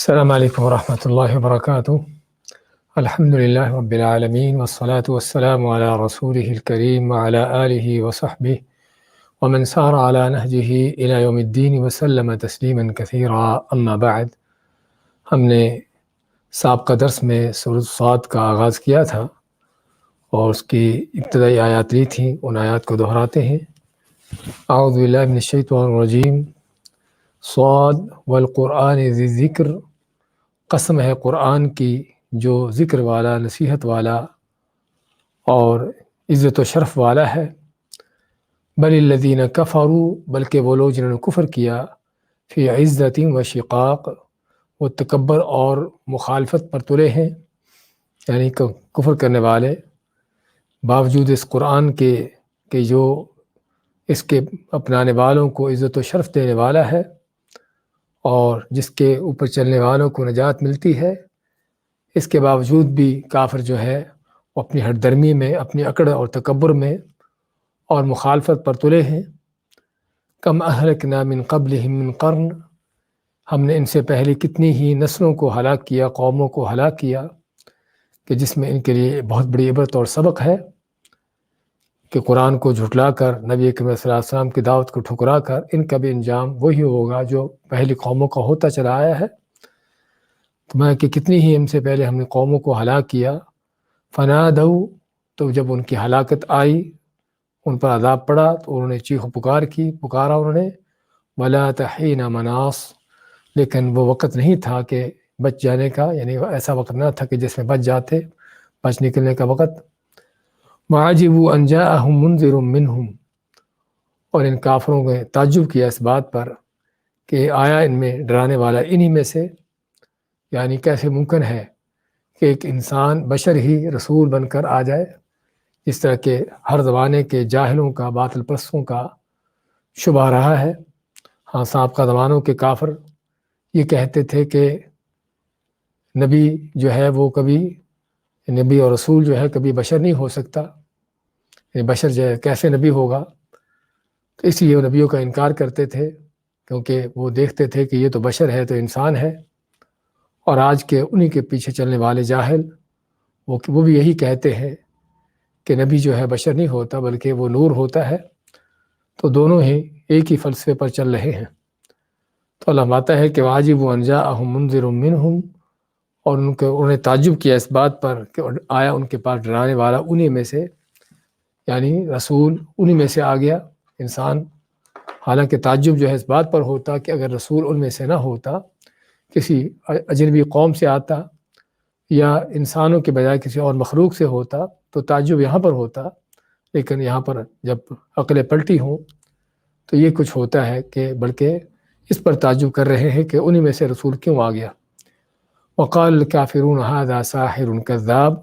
السلام علیکم ورحمۃ اللہ وبرکاتہ۔ الحمد للہ رب العالمین والصلاة والسلام علی رسولہ الکریم وعلی آلہ وصحبہ ومن سار علی نہجہ الی یوم الدین وسلم تسلیما کثیرا، اما بعد۔ ہم نے سابقہ درس میں سورۃ صاد کا آغاز کیا تھا اور اس کی ابتدائی آیات لی تھیں، ان آیات کو دہراتے ہیں۔ اعوذ باللہ من الشیطان الرجیم، صاد والقرآن ذی ذکر، قسم ہے قرآن کی جو ذکر والا، نصیحت والا اور عزت و شرف والا ہے۔ بل الذین کفروا، بلکہ وہ لوگ جنہوں نے کفر کیا، فی عزت و شقاق، وہ تکبر اور مخالفت پر تلے ہیں، یعنی کفر کرنے والے باوجود اس قرآن کے کہ جو اس کے اپنانے والوں کو عزت و شرف دینے والا ہے اور جس کے اوپر چلنے والوں کو نجات ملتی ہے، اس کے باوجود بھی کافر جو ہے وہ اپنی ہٹ درمی میں، اپنی اکڑ اور تکبر میں اور مخالفت پر تلے ہیں۔ کم اہلکنا من قبلہم من قرن، ہم نے ان سے پہلے کتنی ہی نسلوں کو ہلاک کیا، قوموں کو ہلاک کیا، کہ جس میں ان کے لیے بہت بڑی عبرت اور سبق ہے کہ قرآن کو جھٹلا کر، نبی کریم صلی اللہ علیہ وسلم کی دعوت کو ٹھکرا کر ان کا بھی انجام وہی ہوگا جو پہلی قوموں کا ہوتا چلا آیا ہے۔ تو میں کہ کتنی ہی ان سے پہلے ہم نے قوموں کو ہلاک کیا۔ فنادوا، تو جب ان کی ہلاکت آئی، ان پر عذاب پڑا، تو انہوں نے چیخ و پکار کی، پکارا انہوں نے، ولا تحین مناص، لیکن وہ وقت نہیں تھا کہ بچ جانے کا، یعنی ایسا وقت نہ تھا کہ جس میں بچ جاتے، بچ نکلنے کا وقت۔ وعجبوا ان جاءهم منذر منهم، اور ان کافروں نے تعجب کیا اس بات پر کہ آیا ان میں ڈرانے والا انہی میں سے، یعنی کیسے ممکن ہے کہ ایک انسان بشر ہی رسول بن کر آ جائے، اس طرح کے ہر زمانے کے جاہلوں کا، باطل پرستوں کا شبہ رہا ہے۔ ہاں، سابقہ زمانوں کے کافر یہ کہتے تھے کہ نبی جو ہے وہ کبھی، نبی اور رسول جو ہے کبھی بشر نہیں ہو سکتا، یعنی بشر جو ہے کیسے نبی ہوگا، تو اس لیے وہ نبیوں کا انکار کرتے تھے، کیونکہ وہ دیکھتے تھے کہ یہ تو بشر ہے، تو انسان ہے۔ اور آج کے انہی کے پیچھے چلنے والے جاہل وہ بھی یہی کہتے ہیں کہ نبی جو ہے بشر نہیں ہوتا بلکہ وہ نور ہوتا ہے۔ تو دونوں ہی ایک ہی فلسفے پر چل رہے ہیں۔ تو اللہ فرماتا ہے کہ وعجبوا ان جاءهم منذر منهم، اور انہوں نے تعجب کیا اس بات پر کہ آیا ان کے پاس ڈرانے والا انہی میں سے، یعنی رسول انہی میں سے آ گیا انسان۔ حالانکہ تعجب جو ہے اس بات پر ہوتا کہ اگر رسول ان میں سے نہ ہوتا، کسی اجنبی قوم سے آتا یا انسانوں کے بجائے کسی اور مخلوق سے ہوتا تو تعجب یہاں پر ہوتا، لیکن یہاں پر جب عقلیں پلٹی ہوں تو یہ کچھ ہوتا ہے کہ بلکہ اس پر تعجب کر رہے ہیں کہ انہی میں سے رسول کیوں آ گیا۔ وقال الکافرون ھذا ساحر کذاب،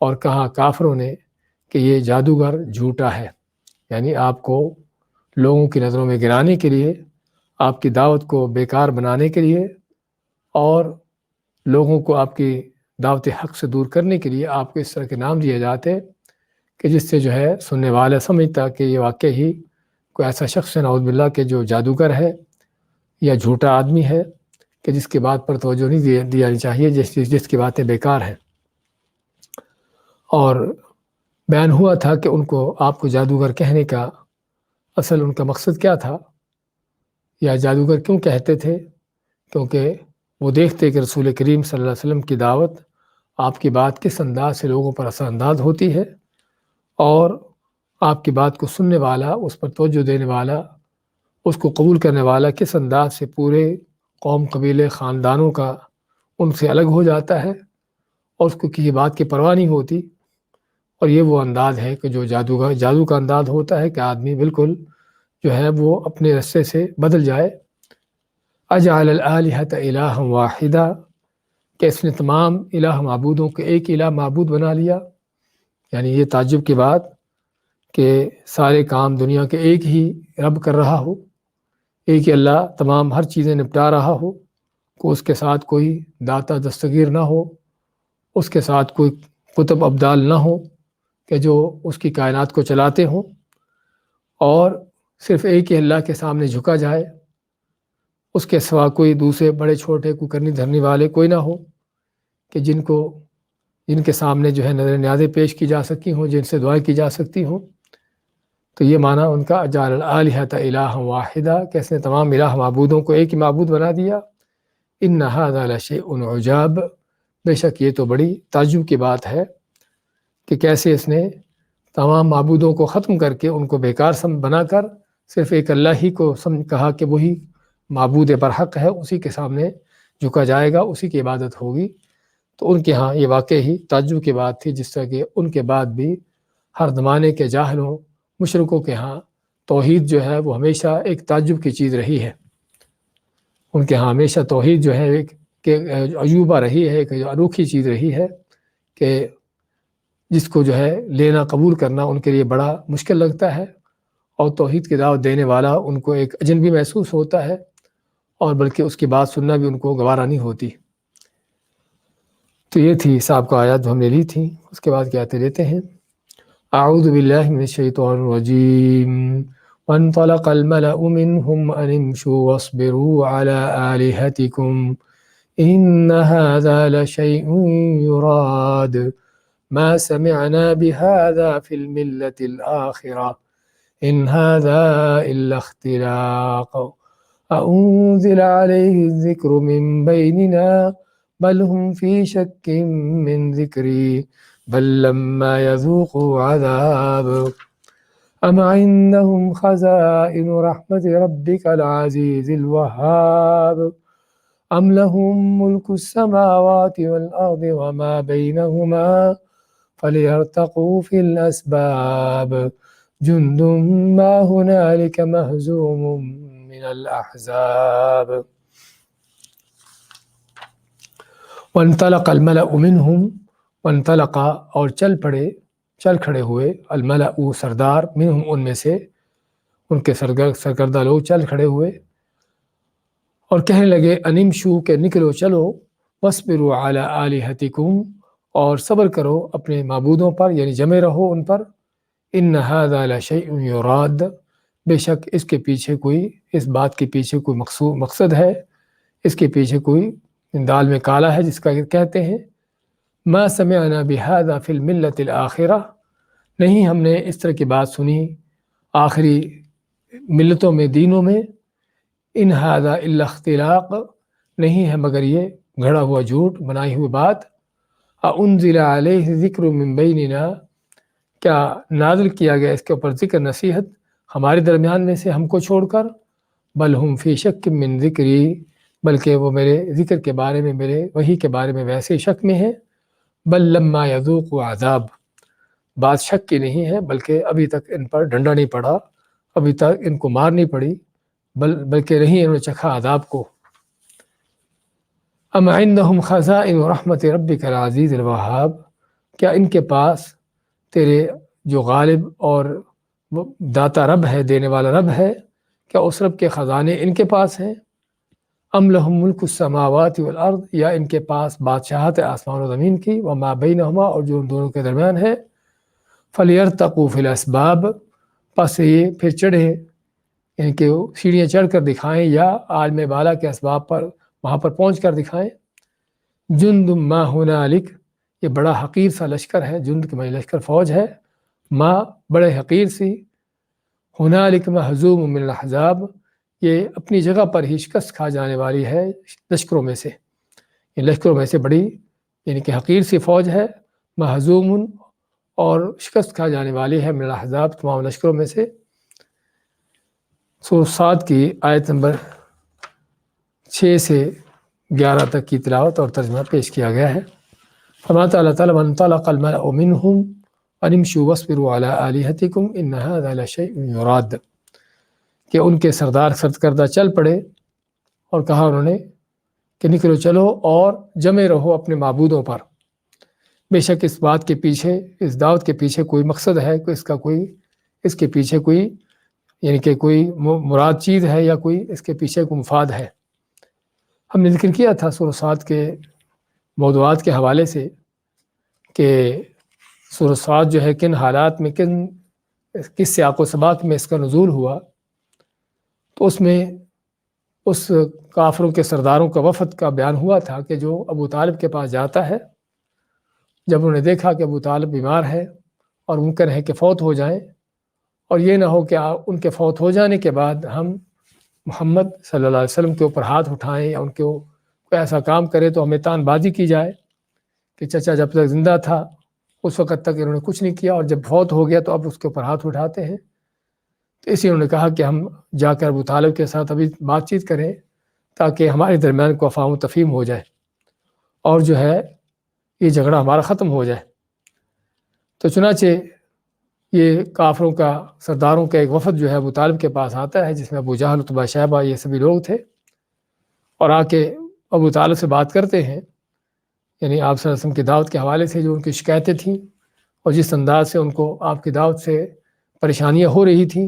اور کہا کافروں نے کہ یہ جادوگر جھوٹا ہے، یعنی آپ کو لوگوں کی نظروں میں گرانے کے لیے، آپ کی دعوت کو بیکار بنانے کے لیے اور لوگوں کو آپ کی دعوت حق سے دور کرنے کے لیے آپ کو اس طرح کے نام دیے جاتے کہ جس سے جو ہے سننے والا سمجھتا کہ یہ واقعی ہی کوئی ایسا شخص ہے نعوذ باللہ کہ جو جادوگر ہے یا جھوٹا آدمی ہے کہ جس کی بات پر توجہ نہیں دی جانی چاہیے، جس کی باتیں بیکار ہیں۔ اور بیان ہوا تھا کہ ان کو، آپ کو جادوگر کہنے کا اصل ان کا مقصد کیا تھا، یا جادوگر کیوں کہتے تھے، کیونکہ وہ دیکھتے کہ رسول کریم صلی اللہ علیہ وسلم کی دعوت، آپ کی بات کس انداز سے لوگوں پر اثر انداز ہوتی ہے، اور آپ کی بات کو سننے والا، اس پر توجہ دینے والا، اس کو قبول کرنے والا کس انداز سے پورے قوم، قبیلے، خاندانوں کا ان سے الگ ہو جاتا ہے اور اس کو کسی بات کی پرواہ نہیں ہوتی۔ اور یہ وہ انداز ہے کہ جو جادو کا انداز ہوتا ہے کہ آدمی بالکل جو ہے وہ اپنے رستے سے بدل جائے۔ اجعل الآلہۃ الہا واحدا، کہ اس نے تمام الہ معبودوں کو ایک الہ معبود بنا لیا، یعنی یہ تعجب کی بات کہ سارے کام دنیا کے ایک ہی رب کر رہا ہو، ایک ہی اللہ تمام ہر چیزیں نپٹا رہا ہو، کہ اس کے ساتھ کوئی داتا دستگیر نہ ہو، اس کے ساتھ کوئی قطب ابدال نہ ہو کہ جو اس کی کائنات کو چلاتے ہوں، اور صرف ایک ہی اللہ کے سامنے جھکا جائے، اس کے سوا کوئی دوسرے بڑے چھوٹے کوئی کرنی دھرنے والے کوئی نہ ہو کہ جن کے سامنے جو ہے نظر نیازیں پیش کی جا سکتی ہوں، جن سے دعائیں کی جا سکتی ہوں۔ تو یہ معنی ان کا اجعل الآلہۃ الہا واحدہ، کہ اس نے تمام الہ معبودوں کو ایک ہی معبود بنا دیا۔ ان ھذا لشیء عجاب، بے شک یہ تو بڑی تعجب کی بات ہے کہ کیسے اس نے تمام معبودوں کو ختم کر کے ان کو بیکار بنا کر صرف ایک اللہ ہی کو کہا کہ وہی معبود برحق ہے، اسی کے سامنے جھکا جائے گا، اسی کی عبادت ہوگی۔ تو ان کے ہاں یہ واقعی ہی تعجب کی بات تھی، جس طرح کہ ان کے بعد بھی ہر زمانے کے جاہلوں مشرکوں کے ہاں توحید جو ہے وہ ہمیشہ ایک تعجب کی چیز رہی ہے۔ ان کے ہاں ہمیشہ توحید جو ہے ایک عجوبہ رہی ہے، ایک انوکھی چیز رہی ہے کہ جس کو جو ہے لینا قبول کرنا ان کے لیے بڑا مشکل لگتا ہے، اور توحید کی دعوت دینے والا ان کو ایک اجنبی محسوس ہوتا ہے، اور بلکہ اس کی بات سننا بھی ان کو گوارا نہیں ہوتی۔ تو یہ تھی صاحب کا آیات جو ہم نے لی تھی۔ اس کے بعد کیا آتے لیتے ہیں۔ اعوذ باللہ من الشیطان الرجیم وانطلق الملأ منهم ان امشوا واصبروا على آلهتكم ان هذا لشيء يراد ما سمعنا بهذا في الملة الآخرة إن هذا إلا اختلاق أأنزل عليه الذكر من بيننا بل هم في شك من ذكري بل لما يذوقوا عذاب أم عندهم خزائن رحمة ربك العزيز الوهاب أم لهم ملك السماوات والأرض وما بينهما فليرتقوا في الأسباب جند ما هنالك مهزوم من الأحزاب وانطلق الملأ منهم، وانطلق اور چل کھڑے ہوئے، الملأ سردار، منہم ان میں سے، ان کے سرکردہ لوگ چل کھڑے ہوئے اور کہنے لگے انمشو، کہ نکلو چلو، واصبروا علی آلہتکم، اور صبر کرو اپنے معبودوں پر، یعنی جمے رہو ان پر، ان ھذا لشیء یراد، بے شک اس کے پیچھے کوئی، اس بات کے پیچھے کوئی مقصد ہے، اس کے پیچھے کوئی دال میں کالا ہے، جس کا کہتے ہیں ما سمعنا بہذا فی الملۃ الآخرہ، نہیں ہم نے اس طرح کی بات سنی آخری ملتوں میں، دینوں میں، ان ھذا الا اختلاق، نہیں ہے مگر یہ گھڑا ہوا جھوٹ، بنائی ہوئی بات۔ انزل علیہ ذکر من بیننا، کیا نازل کیا گیا اس کے اوپر ذکر نصیحت ہمارے درمیان میں سے ہم کو چھوڑ کر، بل ہم فی شک من ذکری، بلکہ وہ میرے ذکر کے بارے میں، میرے وحی کے بارے میں ویسے شک میں ہے، بل لما یذوقوا عذاب، بات شک کی نہیں ہے بلکہ ابھی تک ان پر ڈنڈا نہیں پڑا، ابھی تک ان کو مار نہیں پڑی، بلکہ نہیں انہوں نے چکھا عذاب کو۔ ام عندهم خزائن رحمت ربک العزیز الوہاب، کیا ان کے پاس تیرے جو غالب اور داتا رب ہے، دینے والا رب ہے، کیا اس رب کے خزانے ان کے پاس ہیں؟ ام لہم ملک السماوات والارض، یا ان کے پاس بادشاہت آسمان و زمین کی، وما بینہما، اور جو ان دونوں کے درمیان ہے، فلیرتقوا فی الاسباب، پس یہ پھر چڑھے، یعنی کہ سیڑھیاں چڑھ کر دکھائیں، یا عالم بالا کے اسباب پر وہاں پر پہنچ کر دکھائیں۔ جند ما ہنالک، یہ بڑا حقیر سا لشکر ہے، جند کے معنی لشکر، فوج ہے، ما بڑے حقیر سی، ہنالک مہزوم من الاحزاب، یہ اپنی جگہ پر ہی شکست کھا جانے والی ہے لشکروں میں سے، یہ لشکروں میں سے بڑی، یعنی کہ حقیر سی فوج ہے، مہزوم، اور شکست کھا جانے والی ہے، من الاحزاب، تمام لشکروں میں سے۔ سورہ صاد کی آیت نمبر 6 سے 11 تک کی تلاوت اور ترجمہ پیش کیا گیا ہے۔ فرماتا اللہ تعالیٰ وانطلق الملأ منهم ان امشوا واصبروا علی آلہتکم ان ھذا لشیء یراد، کہ ان کے سرکردہ چل پڑے اور کہا انہوں نے کہ نکلو چلو اور جمے رہو اپنے معبودوں پر، بے شک اس بات کے پیچھے، اس دعوت کے پیچھے کوئی مقصد ہے، اس کے پیچھے کوئی، یعنی کہ کوئی مراد چیز ہے، یا کوئی اس کے پیچھے کوئی مفاد ہے۔ ہم نے ذکر کیا تھا سورہ صاد کے موضوعات کے حوالے سے کہ سورہ صاد جو ہے کن حالات میں، کس سیاق و سباق میں اس کا نزول ہوا، تو اس میں اس کافروں کے سرداروں کا وفد کا بیان ہوا تھا کہ جو ابو طالب کے پاس جاتا ہے، جب انہوں نے دیکھا کہ ابو طالب بیمار ہے اور ممکن ہے کہ فوت ہو جائیں، اور یہ نہ ہو کہ ان کے فوت ہو جانے کے بعد ہم محمد صلی اللہ علیہ وسلم کے اوپر ہاتھ اٹھائیں یا ان کو کوئی ایسا کام کرے تو ہمیں تان بازی کی جائے کہ چچا جب تک زندہ تھا اس وقت تک انہوں نے کچھ نہیں کیا، اور جب فوت ہو گیا تو اب اس کے اوپر ہاتھ اٹھاتے ہیں۔ تو اسی انہوں نے کہا کہ ہم جا کر ابو طالب کے ساتھ ابھی بات چیت کریں تاکہ ہمارے درمیان کو افہام و تفہیم ہو جائے اور جو ہے یہ جھگڑا ہمارا ختم ہو جائے۔ تو چنانچہ یہ کافروں کا سرداروں کا ایک وفد جو ہے ابو طالب کے پاس آتا ہے، جس میں ابو جہل، عتبہ، شیبہ، یہ سبھی لوگ تھے، اور آ کے ابو طالب سے بات کرتے ہیں، یعنی آپ صلی اللہ علیہ وسلم کی دعوت کے حوالے سے جو ان کی شکایتیں تھیں اور جس انداز سے ان کو آپ کی دعوت سے پریشانیاں ہو رہی تھیں،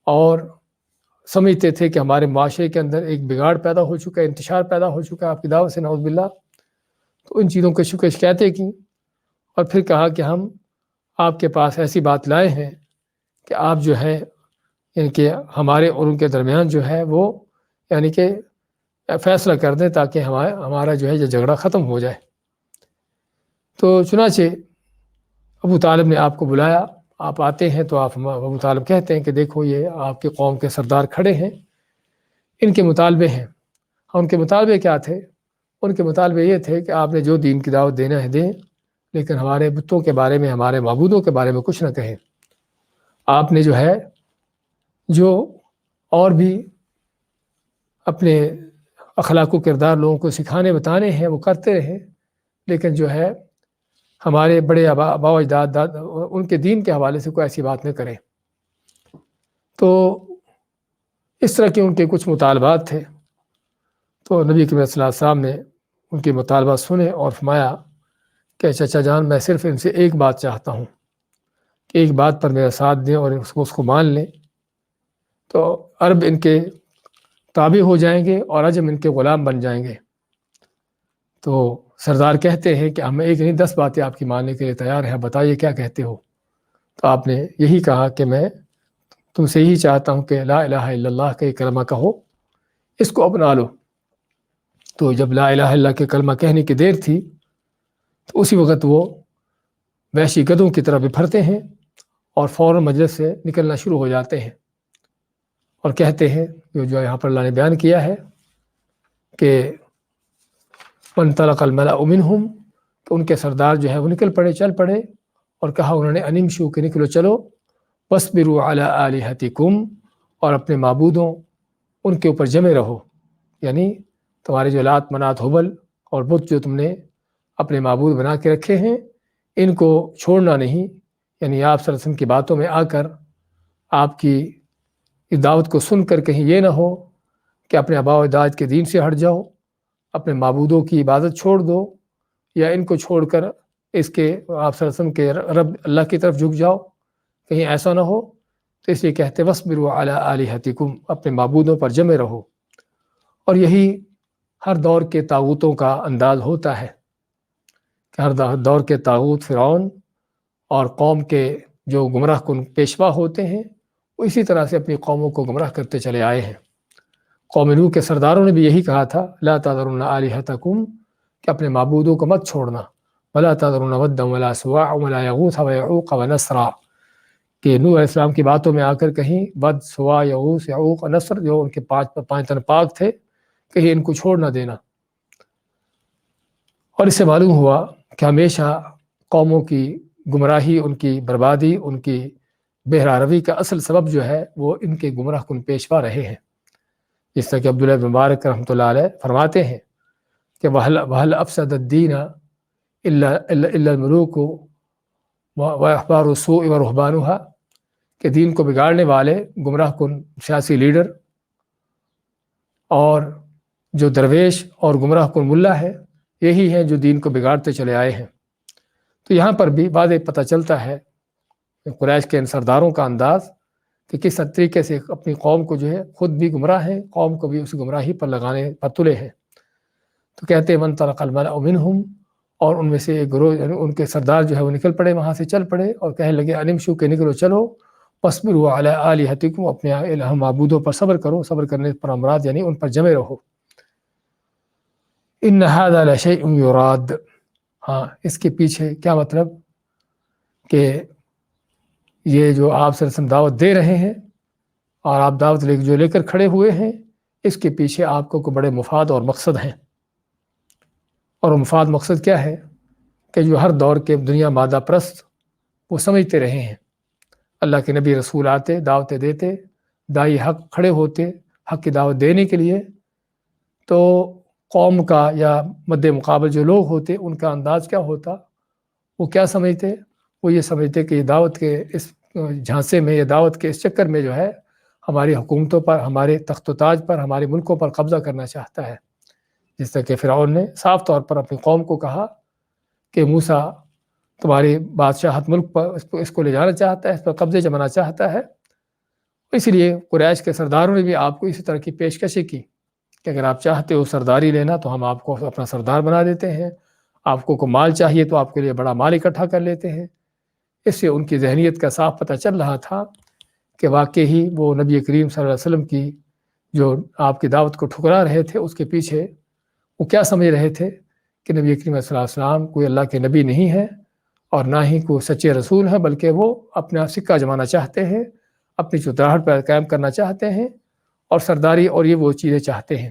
اور سمجھتے تھے کہ ہمارے معاشرے کے اندر ایک بگاڑ پیدا ہو چکا ہے، انتشار پیدا ہو چکا ہے آپ کی دعوت سے، نعوذ باللہ۔ تو ان چیزوں کی شکایتیں کی، اور پھر کہا کہ ہم آپ کے پاس ایسی بات لائے ہیں کہ آپ جو ہے یعنی کہ ہمارے اور ان کے درمیان جو ہے وہ یعنی کہ فیصلہ کر دیں تاکہ ہمارا جو ہے یہ جھگڑا ختم ہو جائے۔ تو چنانچہ ابو طالب نے آپ کو بلایا، آپ آتے ہیں تو آپ ابو طالب کہتے ہیں کہ دیکھو یہ آپ کے قوم کے سردار کھڑے ہیں، ان کے مطالبے ہیں۔ اور ان کے مطالبے کیا تھے؟ ان کے مطالبے یہ تھے کہ آپ نے جو دین کی دعوت دینا ہے دیں، لیکن ہمارے بتوں کے بارے میں، ہمارے معبودوں کے بارے میں کچھ نہ کہیں۔ آپ نے جو ہے جو اور بھی اپنے اخلاق و کردار لوگوں کو سکھانے بتانے ہیں وہ کرتے رہیں، لیکن جو ہے ہمارے بڑے آبا و اجداد ان کے دین کے حوالے سے کوئی ایسی بات نہ کریں۔ تو اس طرح کے ان کے کچھ مطالبات تھے۔ تو نبی کریم صلی اللہ علیہ وسلم نے ان کے مطالبات سنے اور فرمایا کہ چچا جان، میں صرف ان سے ایک بات چاہتا ہوں کہ ایک بات پر میرا ساتھ دیں اور اس کو مان لیں، تو عرب ان کے تابع ہو جائیں گے اور عجم ان کے غلام بن جائیں گے۔ تو سردار کہتے ہیں کہ ہم ایک نہیں 10 باتیں آپ کی ماننے کے لیے تیار ہیں، بتائیے کیا کہتے ہو؟ تو آپ نے یہی کہا کہ میں تم سے یہی چاہتا ہوں کہ لا الہ الا اللہ کا کلمہ کہو، اس کو اپنا لو۔ تو جب لا الہ الا اللہ کے کلمہ کہنے کی دیر تھی تو اسی وقت وہ وحشی گدھوں کی طرح بپھرتے ہیں اور فوراً مجلس سے نکلنا شروع ہو جاتے ہیں، اور کہتے ہیں جو یہاں پر اللہ نے بیان کیا ہے کہ وانطلق الملأ منہم، کہ ان کے سردار جو ہے وہ نکل پڑے، چل پڑے، اور کہا انہوں نے انمشوا، کہ نکلو چلو، واصبروا علی آلہتکم، اور اپنے معبودوں ان کے اوپر جمے رہو، یعنی تمہارے جو لات، منات، ہبل اور بت جو تم نے اپنے معبود بنا کے رکھے ہیں ان کو چھوڑنا نہیں۔ یعنی آپ صلی اللہ علیہ وسلم کی باتوں میں آ کر آپ کی اس دعوت کو سن کر کہیں یہ نہ ہو کہ اپنے آباء و اجداد کے دین سے ہٹ جاؤ، اپنے معبودوں کی عبادت چھوڑ دو، یا ان کو چھوڑ کر اس کے آپ صلی اللہ علیہ وسلم کے رب اللہ کی طرف جھک جاؤ، کہیں ایسا نہ ہو۔ تو اس لیے کہتے وَاصْبِرُوا عَلَىٰ آلِهَتِكُمْ، اپنے معبودوں پر جمے رہو۔ اور یہی ہر دور کے طاغوتوں کا انداز ہوتا ہے کہ ہر دور کے طاغوت، فرعون اور قوم کے جو گمراہ کن پیشوا ہوتے ہیں، وہ اسی طرح سے اپنی قوموں کو گمراہ کرتے چلے آئے ہیں۔ قوم نوح کے سرداروں نے بھی یہی کہا تھا، لا تذرن آلہتکم، کہ اپنے معبودوں کو مت چھوڑنا، ولا تذرن ودا ولا سواع ولا یغوث ویعوق ونسرا، کہ نوح علیہ السلام کی باتوں میں آ کر کہیں ود، سواع، یغوث، یعوق، نصر، جو ان کے پانچ تن پاک تھے، کہیں ان کو چھوڑ نہ دینا۔ اور اس سے معلوم ہوا کہ ہمیشہ قوموں کی گمراہی، ان کی بربادی، ان کی بہرہ روی کا اصل سبب جو ہے وہ ان کے گمراہ کن پیشوا رہے ہیں۔ جس طرح کہ عبداللہ بن مبارک رحمۃ اللہ علیہ فرماتے ہیں کہ وَهَلْ أَفْسَدَ الدِّينَ إِلَّا الْمُلُوكُ وَأَحْبَارُ السُّوءِ وَرُهْبَانُهَا، کہ دین کو بگاڑنے والے گمراہ کن سیاسی لیڈر اور جو درویش اور گمراہ کن ملا ہے، یہی ہیں جو دین کو بگاڑتے چلے آئے ہیں۔ تو یہاں پر بھی واضح پتہ چلتا ہے قریش کے ان سرداروں کا انداز کہ کس طریقے سے اپنی قوم کو جو ہے خود بھی گمراہ ہیں، قوم کو بھی اس گمراہی پر لگانے پر تلے ہیں۔ تو کہتے ہیں وانطلق الملأ منہم، اور ان میں سے ایک گروہ، یعنی ان کے سردار جو ہے وہ نکل پڑے، وہاں سے چل پڑے اور کہنے لگے انمشوا، کہ نکلو چلو، وَاصْبِرُوا عَلَىٰ آلِهَتِكُمْ، اپنے الہ معبودوں پر صبر کرو. صبر کرنے پر امراض یعنی ان پر جمے رہو. إِنَّ هَذَا لَشَيْءٌ يُرَادُ، ہاں اس کے پیچھے کیا مطلب کہ یہ جو آپ صلی اللہ علیہ وسلم دعوت دے رہے ہیں اور آپ دعوت جو لے کر کھڑے ہوئے ہیں، اس کے پیچھے آپ کو بڑے مفاد اور مقصد ہیں. اور مفاد مقصد کیا ہے کہ جو ہر دور کے دنیا مادہ پرست وہ سمجھتے رہے ہیں. اللہ کے نبی رسول آتے، دعوتیں دیتے، دائی حق کھڑے ہوتے حق کی دعوت دینے کے لیے، تو قوم کا یا مد مقابل جو لوگ ہوتے ان کا انداز کیا ہوتا؟ وہ کیا سمجھتے؟ وہ یہ سمجھتے کہ یہ دعوت کے اس جھانسے میں، یہ دعوت کے اس چکر میں جو ہے ہماری حکومتوں پر، ہمارے تخت و تاج پر، ہمارے ملکوں پر قبضہ کرنا چاہتا ہے. جس طرح کہ فرعون نے صاف طور پر اپنی قوم کو کہا کہ موسیٰ تمہاری بادشاہت ملک پر اس کو لے جانا چاہتا ہے، اس پر قبضے جمانا چاہتا ہے. اس لیے قریش کے سرداروں نے بھی آپ کو اسی طرح کی پیشکشی کی کہ اگر آپ چاہتے ہو سرداری لینا تو ہم آپ کو اپنا سردار بنا دیتے ہیں، آپ کو مال چاہیے تو آپ کے لیے بڑا مال اکٹھا کر لیتے ہیں. اس سے ان کی ذہنیت کا صاف پتہ چل رہا تھا کہ واقعی وہ نبی کریم صلی اللہ علیہ وسلم کی جو آپ کی دعوت کو ٹھکرا رہے تھے، اس کے پیچھے وہ کیا سمجھ رہے تھے کہ نبی کریم صلی اللہ علیہ وسلم کوئی اللہ کے نبی نہیں ہے اور نہ ہی کوئی سچے رسول ہے، بلکہ وہ اپنا سکہ جمانا چاہتے ہیں، اپنی چتراہٹ پر قائم کرنا چاہتے ہیں اور سرداری اور یہ وہ چیزیں چاہتے ہیں.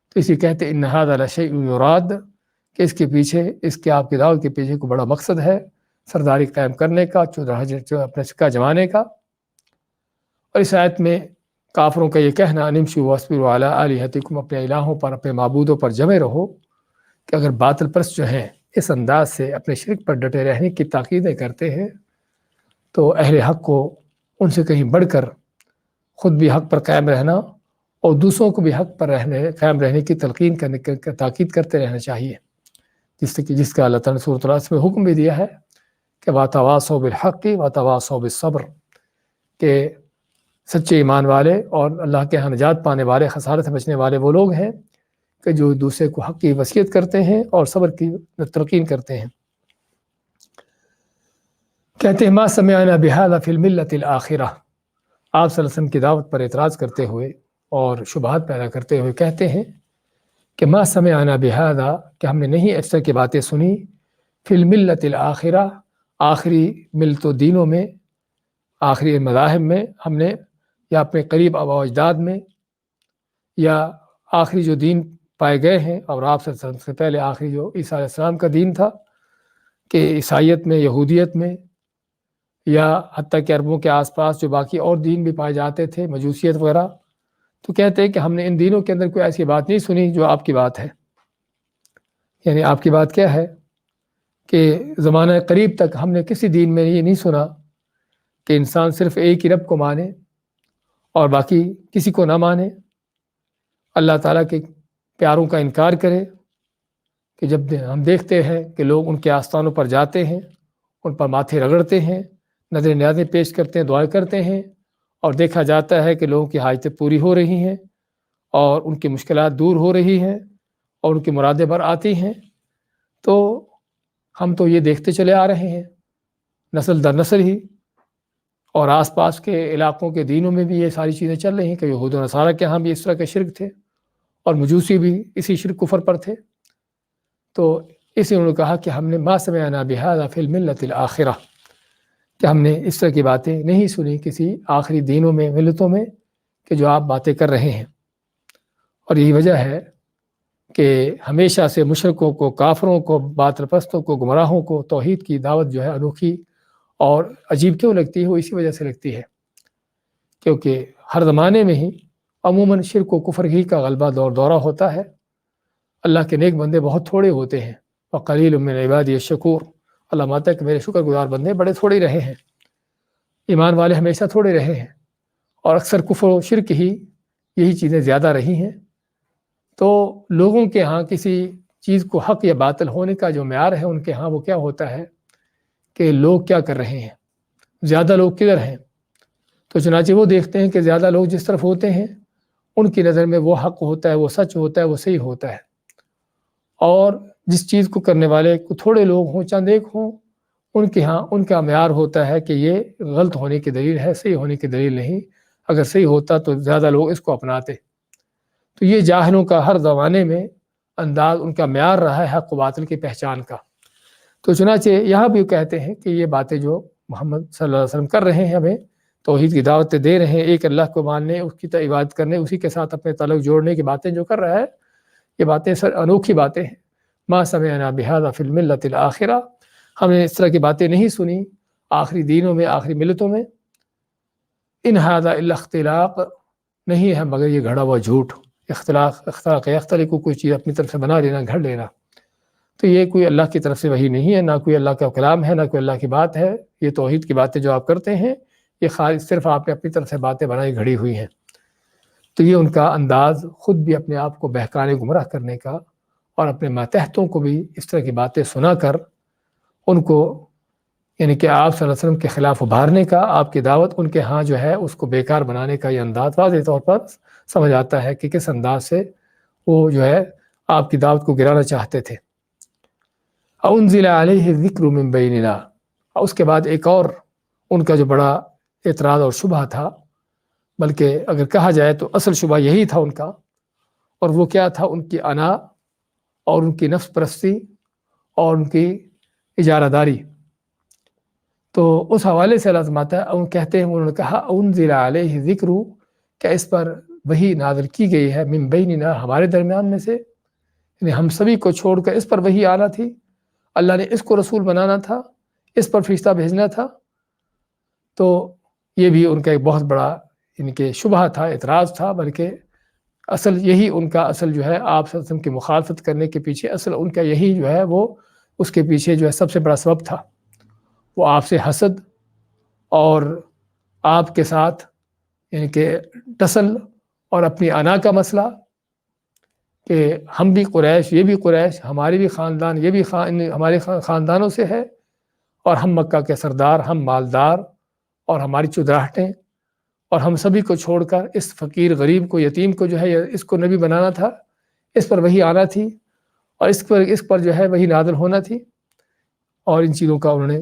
تو اسی کہتے ان ھذا لشیء یراد کہ اس کے پیچھے، اس کے آپ کی دعوت کے پیچھے کوئی بڑا مقصد ہے، سرداری قائم کرنے کا، اپنا سکہ جمانے کا. اور اس آیت میں کافروں کا یہ کہنا نمشوا واصبروا علی آلہتکم، اپنے الہوں پر، اپنے معبودوں پر جمے رہو، کہ اگر باطل پرست جو ہیں اس انداز سے اپنے شرک پر ڈٹے رہنے کی تاکیدیں کرتے ہیں تو اہل حق کو ان سے کہیں بڑھ کر خود بھی حق پر قائم رہنا اور دوسروں کو بھی حق پر قائم رہنے کی تلقین کرنے کی تاکید کرتے رہنا چاہیے. جس کا اللہ تعالیٰ نے سورۃ العصر میں حکم بھی دیا ہے کہ وَتَوَاصَوْا بِالْحَقِّ وَتَوَاصَوْا بِالصَّبْرِ، کہ سچے ایمان والے اور اللہ کے ہاں نجات پانے والے، خسارت سے بچنے والے وہ لوگ ہیں کہ جو دوسرے کو حق کی وصیت کرتے ہیں اور صبر کی تلقین کرتے ہیں. کہتے ہیں ما سمعنا بهذا فی الملۃ الآخرہ، آپ صلی اللہ علیہ وسلم کی دعوت پر اعتراض کرتے ہوئے اور شبہات پیدا کرتے ہوئے کہتے ہیں کہ ما سمعنا بهذا، کہ ہم نے نہیں اس طرح کی باتیں سنی، فی الملۃ الآخرہ، آخری ملت و دینوں میں، آخری مذاہب میں ہم نے، یا اپنے قریب آباء و اجداد میں، یا آخری جو دین پائے گئے ہیں اور آپ صلی اللہ علیہ وسلم سے پہلے آخری جو عیسیٰ علیہ السلام کا دین تھا، کہ عیسائیت میں، یہودیت میں، یا حتیٰ کہ عربوں کے آس پاس جو باقی اور دین بھی پائے جاتے تھے، مجوسیت وغیرہ، تو کہتے ہیں کہ ہم نے ان دینوں کے اندر کوئی ایسی بات نہیں سنی جو آپ کی بات ہے. یعنی آپ کی بات کیا ہے کہ زمانہ قریب تک ہم نے کسی دین میں یہ نہیں سنا کہ انسان صرف ایک ہی رب کو مانے اور باقی کسی کو نہ مانے، اللہ تعالیٰ کے پیاروں کا انکار کرے. کہ جب ہم دیکھتے ہیں کہ لوگ ان کے آستانوں پر جاتے ہیں، ان پر ماتھے رگڑتے ہیں، نظر نیازیں پیش کرتے ہیں، دعائیں کرتے ہیں، اور دیکھا جاتا ہے کہ لوگوں کی حاجتیں پوری ہو رہی ہیں اور ان کی مشکلات دور ہو رہی ہیں اور ان کی مرادیں بر آتی ہیں، تو ہم تو یہ دیکھتے چلے آ رہے ہیں نسل در نسل ہی. اور آس پاس کے علاقوں کے دینوں میں بھی یہ ساری چیزیں چل رہی ہیں کہ یہود و نصارہ کے ہاں بھی اس طرح کے شرک تھے اور مجوسی بھی اسی شرک کفر پر تھے. تو اسی انہوں نے کہا کہ ہم نے ما سمعنا بهذا فی الملۃ الآخرہ، کہ ہم نے اس طرح کی باتیں نہیں سنی کسی آخری دینوں میں، ملتوں میں، کہ جو آپ باتیں کر رہے ہیں. اور یہی وجہ ہے کہ ہمیشہ سے مشرکوں کو، کافروں کو، باطل پرستوں کو، گمراہوں کو توحید کی دعوت جو ہے انوکھی اور عجیب کیوں لگتی ہے؟ وہ اسی وجہ سے لگتی ہے کیونکہ ہر زمانے میں ہی عموماً شرک و کفر ہی کا غلبہ دورہ ہوتا ہے. اللہ کے نیک بندے بہت تھوڑے ہوتے ہیں، وقلیل من عبادی الشکور، اللہ ماتا ہے کہ میرے شکر گزار بندے بڑے تھوڑے رہے ہیں، ایمان والے ہمیشہ تھوڑے رہے ہیں، اور اکثر کفر و شرک ہی یہی چیزیں زیادہ رہی ہیں. تو لوگوں کے ہاں کسی چیز کو حق یا باطل ہونے کا جو معیار ہے، ان کے ہاں وہ کیا ہوتا ہے کہ لوگ کیا کر رہے ہیں، زیادہ لوگ کدھر ہیں. تو چنانچہ وہ دیکھتے ہیں کہ زیادہ لوگ جس طرف ہوتے ہیں ان کی نظر میں وہ حق ہوتا ہے، وہ سچ ہوتا ہے، وہ صحیح ہوتا ہے. اور جس چیز کو کرنے والے کو تھوڑے لوگ ہوں، چند ایک ہوں، ان کے ہاں ان کا معیار ہوتا ہے کہ یہ غلط ہونے کی دلیل ہے، صحیح ہونے کی دلیل نہیں۔ اگر صحیح ہوتا تو زیادہ لوگ اس کو اپناتے۔ تو یہ جاہلوں کا ہر زمانے میں انداز، ان کا معیار رہا ہے حق و باطل کی پہچان کا۔ تو چنانچہ یہاں بھی کہتے ہیں کہ یہ باتیں جو محمد صلی اللہ علیہ وسلم کر رہے ہیں، ہمیں توحید کی دعوت دے رہے ہیں، ایک اللہ کو ماننے، اس کی عبادت کرنے، اسی کے ساتھ اپنے تعلق جوڑنے کی باتیں جو کر رہا ہے، یہ باتیں انوکھی باتیں ہیں۔ ما سمعنا بہذا فی الملۃ الآخرہ، ہم نے اس طرح کی باتیں نہیں سنی آخری دینوں میں، آخری ملتوں میں۔ ان ھذا الا اختلاق، نہیں ہے مگر یہ گھڑا ہوا جھوٹ۔ اختلاق کو کوئی چیز اپنی طرف سے بنا لینا، گھڑ لینا، تو یہ کوئی اللہ کی طرف سے وحی نہیں ہے، نہ کوئی اللہ کا کلام ہے، نہ کوئی اللہ کی بات ہے۔ یہ توحید کی باتیں جو آپ کرتے ہیں، یہ صرف آپ نے اپنی طرف سے باتیں بنائی گھڑی ہوئی ہیں۔ تو یہ ان کا انداز خود بھی اپنے آپ کو بہکانے، گمراہ کرنے کا، اور اپنے ماتحتوں کو بھی اس طرح کی باتیں سنا کر ان کو، یعنی کہ آپ صلی اللہ علیہ وسلم کے خلاف ابھارنے کا، آپ کی دعوت ان کے ہاں جو ہے اس کو بیکار بنانے کا، یہ انداز واضح طور پر سمجھ آتا ہے کہ کس انداز سے وہ جو ہے آپ کی دعوت کو گرانا چاہتے تھے۔ انزل علیہ الذکر من بیننا، اور اس کے بعد ایک اور ان کا جو بڑا اعتراض اور شبہ تھا، بلکہ اگر کہا جائے تو اصل شبہ یہی تھا ان کا، اور وہ کیا تھا؟ ان کی انا اور ان کی نفس پرستی اور ان کی اجارہ داری۔ تو اس حوالے سے اللہ فرماتا ہے، کہتے ہیں انہوں نے کہا انزل علیہ ذکر، کہ اس پر وحی نازل کی گئی ہے، من بیننا، ہمارے درمیان میں سے، یعنی ہم سبھی کو چھوڑ کر اس پر وحی آنا تھی، اللہ نے اس کو رسول بنانا تھا، اس پر فرشتہ بھیجنا تھا۔ تو یہ بھی ان کا ایک بہت بڑا ان کے شبہ تھا، اعتراض تھا، بلکہ اصل یہی ان کا اصل جو ہے آپ صلی اللہ علیہ وسلم کی مخالفت کرنے کے پیچھے اصل ان کا یہی جو ہے وہ اس کے پیچھے جو ہے سب سے بڑا سبب تھا، وہ آپ سے حسد اور آپ کے ساتھ یعنی کہ ٹسل اور اپنی انا کا مسئلہ، کہ ہم بھی قریش، یہ بھی قریش، ہمارے بھی خاندان، یہ بھی ہمارے خاندانوں سے ہے، اور ہم مکہ کے سردار، ہم مالدار، اور ہماری چودراہٹیں، اور ہم سبھی کو چھوڑ کر اس فقیر غریب کو، یتیم کو جو ہے اس کو نبی بنانا تھا، اس پر وحی آنا تھی، اور اس پر جو ہے وحی نازل ہونا تھی۔ اور ان چیزوں کا انہوں نے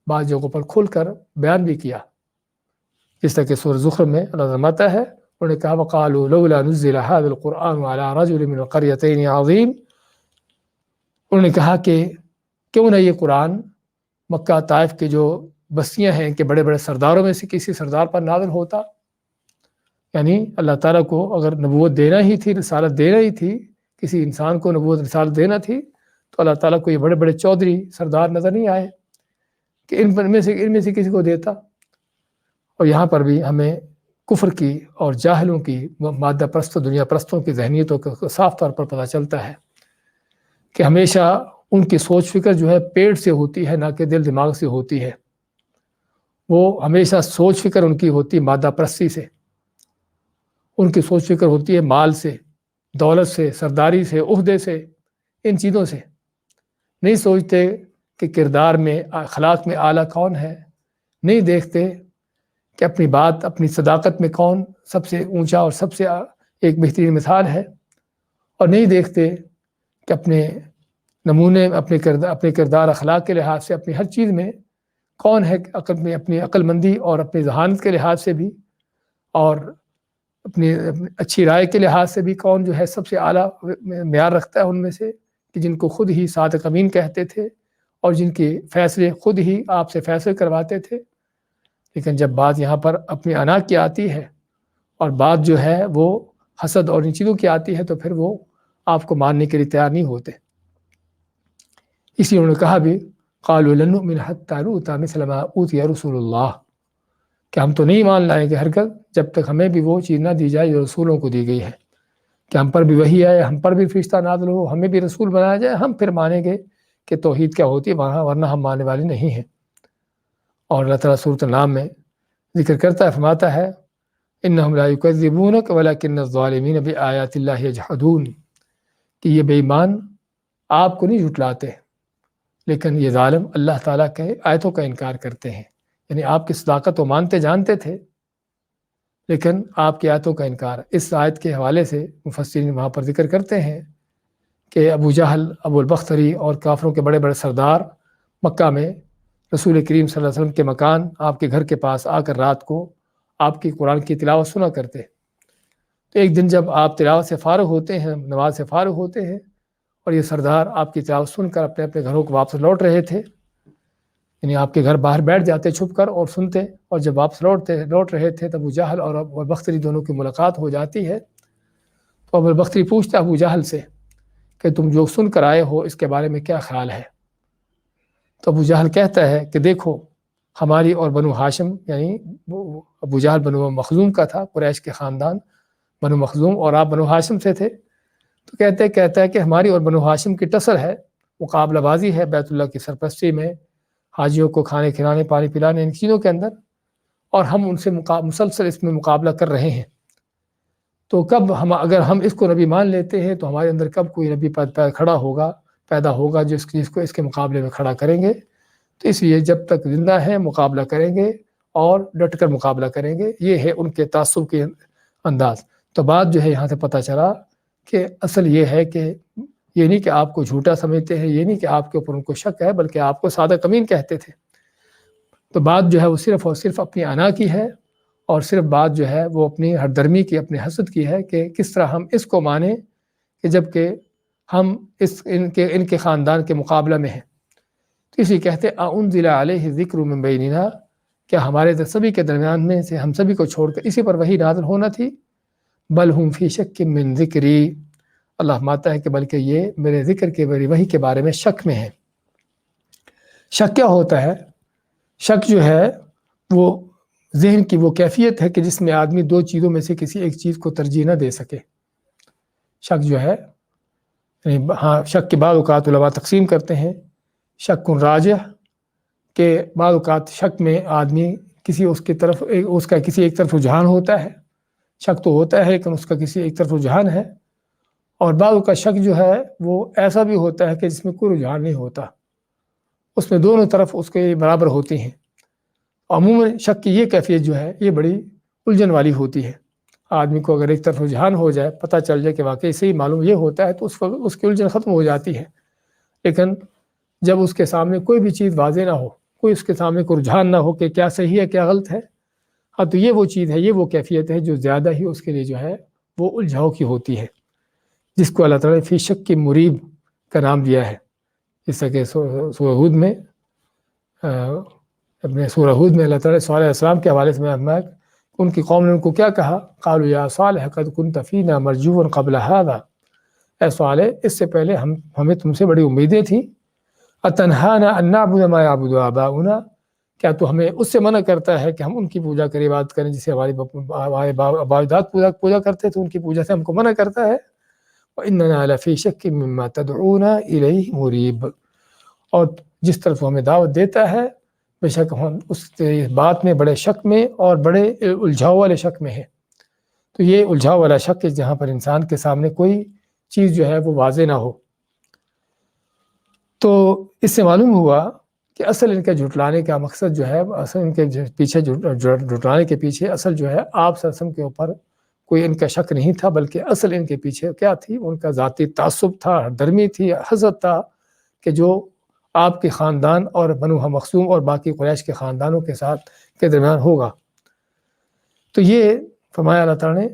بعض جگہوں پر کھل کر بیان بھی کیا، جس طرح کہ سورہ زخرف میں اللہ فرماتا ہے، انہوں نے کہا وقالوا لولا نزل هذا القرآن على رجل من القريتين عظيم، انہوں نے کہا کہ کیوں نہ یہ قرآن مکہ طائف کے جو بستیاں ہیں کہ بڑے بڑے سرداروں میں سے کسی سردار پر نازل ہوتا۔ یعنی اللہ تعالیٰ کو اگر نبوت دینا ہی تھی، رسالت دینا ہی تھی، کسی انسان کو نبوت رسالت دینا تھی، تو اللہ تعالیٰ کو یہ بڑے بڑے چودھری سردار نظر نہیں آئے کہ ان میں سے کسی کو دیتا۔ اور یہاں پر بھی ہمیں کفر کی اور جاہلوں کی، مادہ پرستوں، دنیا پرستوں کی ذہنیتوں کا صاف طور پر پتہ چلتا ہے کہ ہمیشہ ان کی سوچ فکر جو ہے پیٹ سے ہوتی ہے، نہ کہ دل دماغ سے ہوتی ہے۔ وہ ہمیشہ سوچ فکر ان کی ہوتی مادہ پرستی سے، ان کی سوچ فکر ہوتی ہے مال سے، دولت سے، سرداری سے، عہدے سے، ان چیزوں سے۔ نہیں سوچتے کہ کردار میں، اخلاق میں اعلیٰ کون ہے، نہیں دیکھتے کہ اپنی بات، اپنی صداقت میں کون سب سے اونچا اور سب سے ایک بہترین مثال ہے، اور نہیں دیکھتے کہ اپنے نمونے، اپنے کردار اخلاق کے لحاظ سے، اپنی ہر چیز میں کون ہے عقل میں، اپنی عقل مندی اور اپنی ذہانت کے لحاظ سے بھی، اور اپنی اچھی رائے کے لحاظ سے بھی کون جو ہے سب سے اعلیٰ معیار رکھتا ہے ان میں سے، کہ جن کو خود ہی صادق امین کہتے تھے، اور جن کے فیصلے خود ہی آپ سے فیصلے کرواتے تھے۔ لیکن جب بات یہاں پر اپنی انا کی آتی ہے، اور بات جو ہے وہ حسد اور ان چیزوں کی آتی ہے، تو پھر وہ آپ کو ماننے کے لیے تیار نہیں ہوتے۔ اسی انہوں نے کہا بھی قالوا لن نؤمن حتى نؤتى مثل ما اوتي رسول اللہ، کہ ہم تو نہیں مان لائیں گے ہرگز جب تک ہمیں بھی وہ چیز نہ دی جائے جو رسولوں کو دی گئی ہے، کہ ہم پر بھی وحی آئے، ہم پر بھی فرشتہ نازل ہو، ہمیں بھی رسول بنایا جائے، ہم پھر مانیں گے کہ توحید کیا ہوتی ہے، ورنہ ہم ماننے والے نہیں ہیں۔ اور اللہ تعالیٰ سورۃ النام میں ذکر کرتا ہے، فرماتا ہے انہم لا یکذبونک ولکن الظالمین بآیات اللہ یجحدون، کہ یہ بے ایمان آپ کو نہیں جھٹلاتے، لیکن یہ ظالم اللہ تعالیٰ کے آیتوں کا انکار کرتے ہیں۔ یعنی آپ کی صداقت وہ مانتے جانتے تھے، لیکن آپ کی آیتوں کا انکار۔ اس آیت کے حوالے سے مفسرین وہاں پر ذکر کرتے ہیں کہ ابو جہل، ابو البختری اور کافروں کے بڑے بڑے سردار مکہ میں رسول کریم صلی اللہ علیہ وسلم کے مکان آپ کے گھر کے پاس آ کر رات کو آپ کی قرآن کی تلاوت سنا کرتے۔ تو ایک دن جب آپ تلاوت سے فارغ ہوتے ہیں، نماز سے فارغ ہوتے ہیں، اور یہ سردار آپ کی تلاوت سن کر اپنے اپنے گھروں کو واپس لوٹ رہے تھے، یعنی آپ کے گھر باہر بیٹھ جاتے چھپ کر اور سنتے، اور جب واپس لوٹ رہے تھے تب ابو جہل اور ابو بختری دونوں کی ملاقات ہو جاتی ہے۔ تو ابو بختری پوچھتا ابو جہل سے کہ تم جو سن کر آئے ہو اس کے بارے میں کیا خیال ہے؟ تو ابو جہل کہتا ہے کہ دیکھو، ہماری اور بنو ہاشم، یعنی ابو جہل بنو مخزوم کا تھا، قریش کے خاندان بنو مخزوم، اور آپ بنو ہاشم سے تھے۔ تو کہتا ہے کہ ہماری اور بنو ہاشم کی ٹسر ہے، مقابلہ بازی ہے بیت اللہ کی سرپرستی میں، حاجیوں کو کھانے کھلانے، پانی پلانے، ان چیزوں کے اندر، اور ہم ان سے مسلسل اس میں مقابلہ کر رہے ہیں۔ تو اگر ہم اس کو نبی مان لیتے ہیں تو ہمارے اندر کب کوئی نبی پیدا ہوگا جس کو اس کے مقابلے میں کھڑا کریں گے؟ تو اس لیے جب تک زندہ ہیں مقابلہ کریں گے اور ڈٹ کر مقابلہ کریں گے۔ یہ ہے ان کے تعصب کے انداز۔ تو بات جو ہے یہاں سے پتہ چلا کہ اصل یہ ہے کہ یہ نہیں کہ آپ کو جھوٹا سمجھتے ہیں، یہ نہیں کہ آپ کے اوپر ان کو شک ہے، بلکہ آپ کو سادہ کمین کہتے تھے۔ تو بات جو ہے وہ صرف اور صرف اپنی انا کی ہے، اور صرف بات جو ہے وہ اپنی ہردرمی کی، اپنے حسد کی ہے کہ کس طرح ہم اس کو مانیں کہ جب کہ ہم ان کے خاندان کے مقابلہ میں ہیں۔ تو اسی کہتے انزل علیہ ذکر من بیننا، کیا ہمارے سبھی کے درمیان میں سے ہم سبھی کو چھوڑ کر اسی پر وحی نازل ہونا تھی؟ بل ہم فی شک من ذکری، اللہ ماتا ہے کہ بلکہ یہ میرے ذکر کے، میری وحی کے بارے میں شک میں ہے۔ شک کیا ہوتا ہے؟ شک جو ہے وہ ذہن کی وہ کیفیت ہے کہ جس میں آدمی دو چیزوں میں سے کسی ایک چیز کو ترجیح نہ دے سکے۔ شک جو ہے، شک کے بعض اوقات علماء تقسیم کرتے ہیں، شک راجح، کہ بعض اوقات شک میں آدمی اس کا کسی ایک طرف رجحان ہوتا ہے، شک تو ہوتا ہے لیکن اس کا کسی ایک طرف رجحان ہے، اور بعض اوقات شک جو ہے وہ ایسا بھی ہوتا ہے کہ جس میں کوئی رجحان نہیں ہوتا، اس میں دونوں طرف اس کے برابر ہوتی ہیں۔ عموماً شک کی یہ کیفیت جو ہے یہ بڑی الجھن والی ہوتی ہے۔ آدمی کو اگر ایک طرف رجحان ہو جائے، پتہ چل جائے کہ واقعی صحیح معلوم یہ ہوتا ہے، تو اس کی الجھن ختم ہو جاتی ہے۔ لیکن جب اس کے سامنے کوئی بھی چیز واضح نہ ہو، کوئی اس کے سامنے کوئی رجحان نہ ہو کہ کیا صحیح ہے کیا غلط ہے، تو یہ وہ چیز ہے، یہ وہ کیفیت ہے جو زیادہ ہی اس کے لیے جو ہے وہ الجھاؤ کی ہوتی ہے، جس کو اللہ تعالیٰ نے فی شک کی مریب کا نام دیا ہے۔ جیسا کہ سورہ ہود میں اپنے سورہ ہود میں اللہ تعالیٰ صالح علیہ السلام کے حوالے سے ان کی قوم نے ان کو کیا کہا؟ قالوا یا صالح قد كنت فینا مرجوا قبل هذا، اے صالح اس سے پہلے ہمیں تم سے بڑی امیدیں تھیں۔ اتنہانا ان نعبد ما يعبد آباؤنا، کیا تو ہمیں اس سے منع کرتا ہے کہ ہم ان کی پوجا کریں، عبادت کریں جسے ہمارے آبا اجداد پوجا کرتے تھے، ان کی پوجا سے ہم کو منع کرتا ہے۔ وَإِنَّنَا لَفِي شَكٍّ مِّمَّا تَدْعُونَا إِلَيْهِ مُرِيبٌ، اور جس طرف ہمیں دعوت دیتا ہے بے شک ہم اس بات میں بڑے شک میں اور بڑے الجھاؤ والے شک میں ہیں۔ تو یہ الجھاؤ والا شک ہے جہاں پر انسان کے سامنے کوئی چیز جو ہے وہ واضح نہ ہو۔ تو اس سے معلوم ہوا کہ اصل ان کے جھٹلانے کا مقصد جو ہے، اصل ان کے پیچھے جھٹلانے کے پیچھے اصل جو ہے آپ صلی اللہ علیہ وسلم کے اوپر کوئی ان کا شک نہیں تھا، بلکہ اصل ان کے پیچھے کیا تھی؟ ان کا ذاتی تعصب تھا، درمی تھی، حسد تھا کہ جو آپ کے خاندان اور بنو مخزوم اور باقی قریش کے خاندانوں کے درمیان ہوگا۔ تو یہ فرمایا اللہ تعالیٰ نے،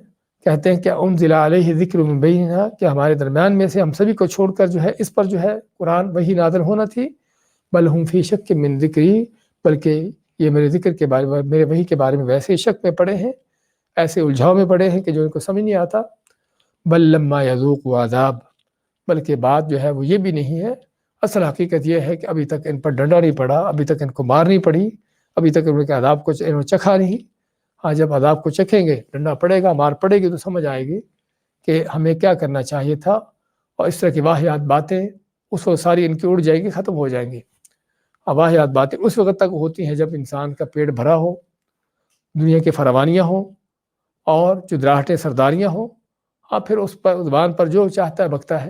کہتے ہیں کہ انزل علیہ ذکر من بیننا، کہ ہمارے درمیان میں سے ہم سبھی کو چھوڑ کر جو ہے اس پر جو ہے قرآن وحی نازل ہونا تھی۔ بل ہم فی شک من ذکری، بلکہ یہ میرے ذکر کے بارے میں، میرے وحی کے بارے میں ویسے شک میں پڑے ہیں، ایسے الجھاؤ میں پڑے ہیں کہ جو ان کو سمجھ نہیں آتا۔ بل لما یذوقوا عذاب، بلکہ بات جو ہے وہ یہ بھی نہیں ہے، اصل حقیقت یہ ہے کہ ابھی تک ان پر ڈنڈا نہیں پڑا، ابھی تک ان کو مار نہیں پڑی، ابھی تک ان کے عذاب کو انہوں چکھا نہیں۔ ہاں جب عذاب کو چکھیں گے، ڈنڈا پڑے گا، مار پڑے گی، تو سمجھ آئے گی کہ ہمیں کیا کرنا چاہیے تھا، اور اس طرح کی واحد باتیں اس وقت ساری ان کی اڑ جائیں گی، ختم ہو جائیں گی۔ واحد باتیں اس وقت تک ہوتی ہیں جب انسان کا پیٹ بھرا ہو، دنیا کی فراوانیاں ہوں اور چدراہٹیں سرداریاں ہوں، پھر اس پر زبان پر جو چاہتا ہے بکتا ہے۔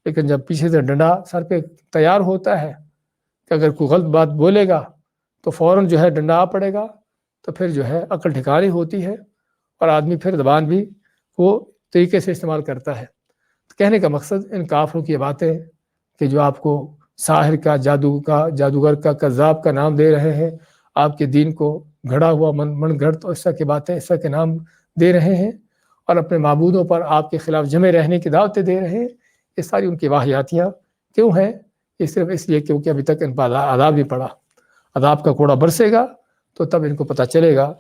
لیکن جب پیچھے سے ڈنڈا سر پہ تیار ہوتا ہے کہ اگر کوئی غلط بات بولے گا تو فوراً جو ہے ڈنڈا آ پڑے گا، تو پھر جو ہے عقل ٹھکانی ہوتی ہے، اور آدمی پھر زبان بھی وہ طریقے سے استعمال کرتا ہے۔ تو کہنے کا مقصد ان کافروں کی باتیں کہ جو آپ کو ساحر کا، جادوگر کا، کذاب کا نام دے رہے ہیں، آپ کے دین کو گھڑا ہوا من گھڑت اور اس طرح کی باتیں، اس طرح کے نام دے رہے ہیں، اور اپنے معبودوں پر آپ کے خلاف جمع رہنے کی دعوتیں دے رہے ہیں۔ یہ ساری ان کی واہیاتیاں کیوں ہیں؟ یہ صرف اس لیے کیونکہ ابھی تک ان پر عذاب نہیں پڑا۔ عذاب کا کوڑا برسے گا تو تب ان کو پتہ چلے گا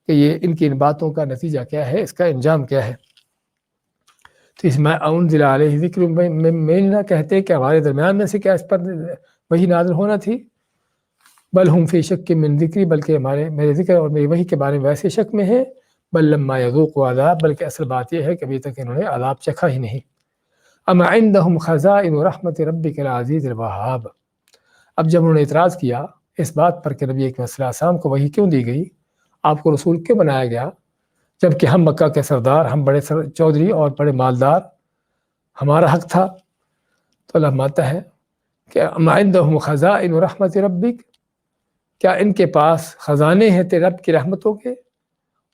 کہ یہ ان کی ان باتوں کا نتیجہ کیا ہے، اس کا انجام کیا ہے۔ تو اس میں انزل علیہ ذکر میں نہ کہتے کہ ہمارے درمیان میں سے کیا اس پر وحی نازل ہونا تھی، بل ہم فی شک من ذکری، بلکہ میرے ذکر اور میری وحی کے بارے میں ویسے شک میں ہے، بل لما یذوقوا عذاب، بلکہ اصل بات یہ ہے کہ ابھی تک انہوں نے عذاب چکھا ہی نہیں۔ ام عندهم خزائن رحمت ربک العزیز الوہاب، اب جب انہوں نے اعتراض کیا اس بات پر کہ نبی اکرم صلی اللہ علیہ وسلم کو وحی کیوں دی گئی، آپ کو رسول کیوں بنایا گیا، جبکہ ہم مکہ کے سردار، ہم بڑے چودھری اور بڑے مالدار، ہمارا حق تھا۔ تو اللہ مانتا ہے کہ ام عندهم خزائن رحمت ربک، کیا ان کے پاس خزانے ہیں تیرے رب کی رحمتوں کے،